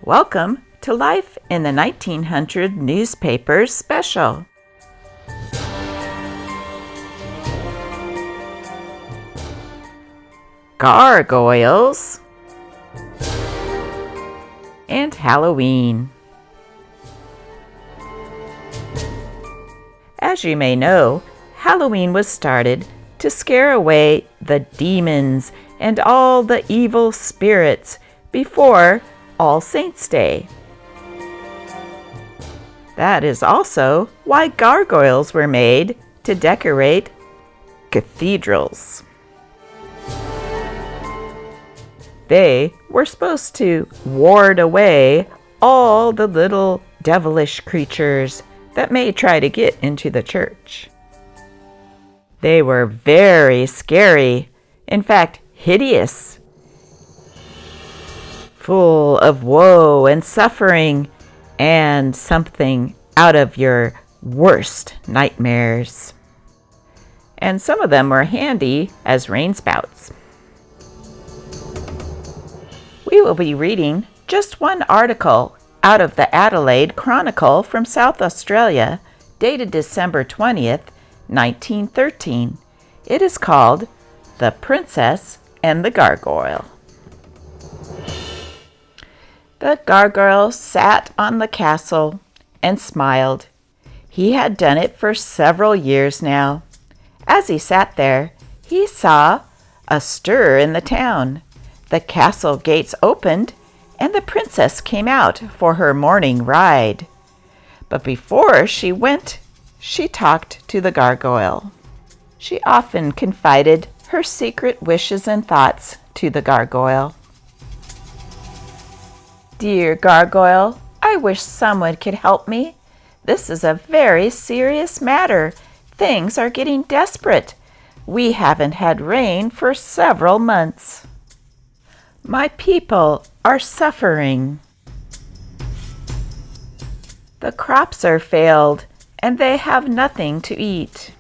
Welcome to Life in the 1900 Newspapers Special. Gargoyles and Halloween. As you may know, Halloween was started to scare away the demons and all the evil spirits before All Saints' Day. That is also why gargoyles were made to decorate cathedrals. They were supposed to ward away all the little devilish creatures that may try to get into the church. They were very scary, in fact, hideous, full of woe and suffering and something out of your worst nightmares. And some of them were handy as rainspouts. We will be reading just one article out of the Adelaide Chronicle from South Australia, dated December 20th, 1913. It is called The Princess and the Gargoyle. The gargoyle sat on the castle and smiled. He had done it for several years now. As he sat there, he saw a stir in the town. The castle gates opened, and the princess came out for her morning ride. But before she went, she talked to the gargoyle. She often confided her secret wishes and thoughts to the gargoyle. "Dear gargoyle, I wish someone could help me. This is a very serious matter. Things are getting desperate. We haven't had rain for several months. My people are suffering. The crops are failed, and they have nothing to eat.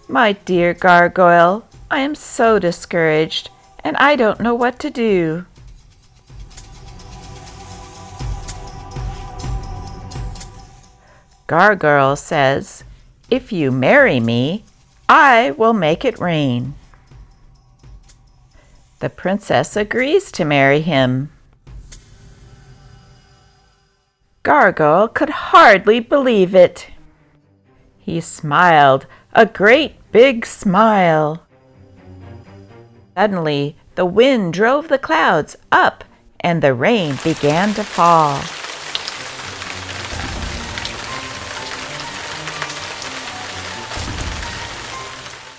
My dear gargoyle, I am so discouraged, and I don't know what to do." Gargoyle says, "If you marry me, I will make it rain." The princess agrees to marry him. Gargoyle could hardly believe it. He smiled a great big smile. Suddenly, the wind drove the clouds up and the rain began to fall.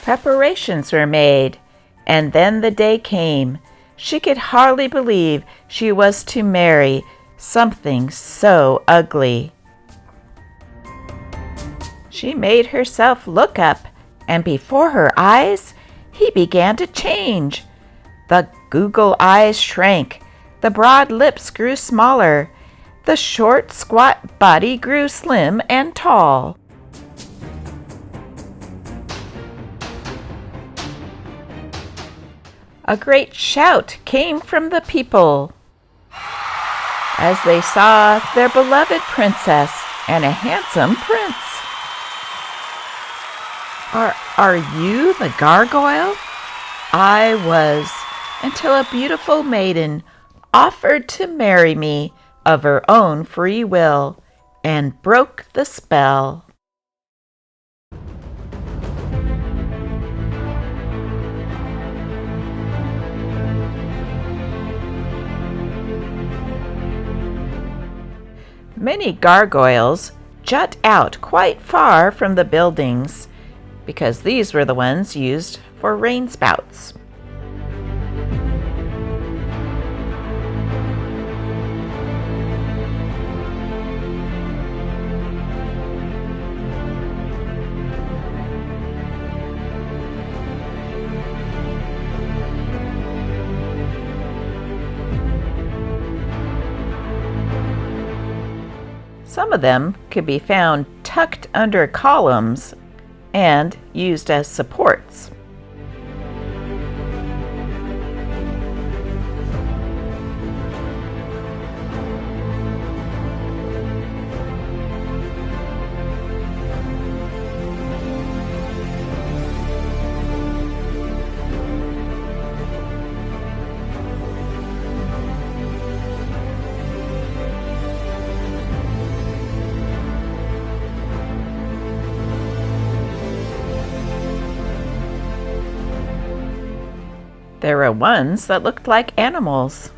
Preparations were made, and then the day came. She could hardly believe she was to marry something so ugly. She made herself look up, and before her eyes, he began to change. The goggle eyes shrank, the broad lips grew smaller, the short, squat body grew slim and tall. A great shout came from the people as they saw their beloved princess and a handsome prince. Are you the gargoyle?" "I was, until a beautiful maiden offered to marry me of her own free will and broke the spell." Many gargoyles jut out quite far from the buildings because these were the ones used for rainspouts. Some of them could be found tucked under columns and used as supports. There were ones that looked like animals.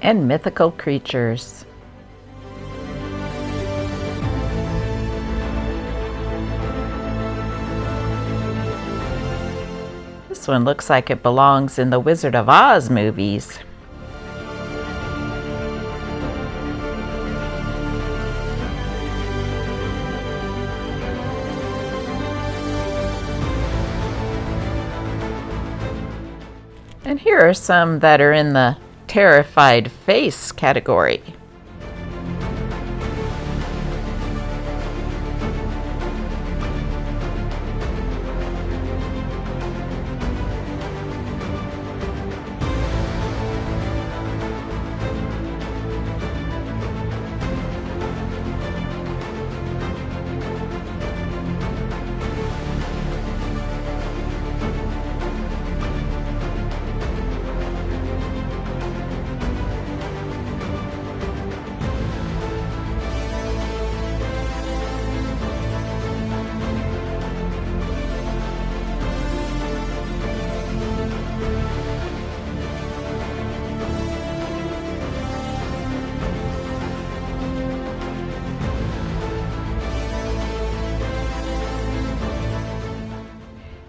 And mythical creatures. This one looks like it belongs in the Wizard of Oz movies. And here are some that are in the terrified face category.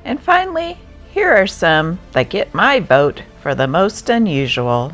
And finally, here are some that get my vote for the most unusual.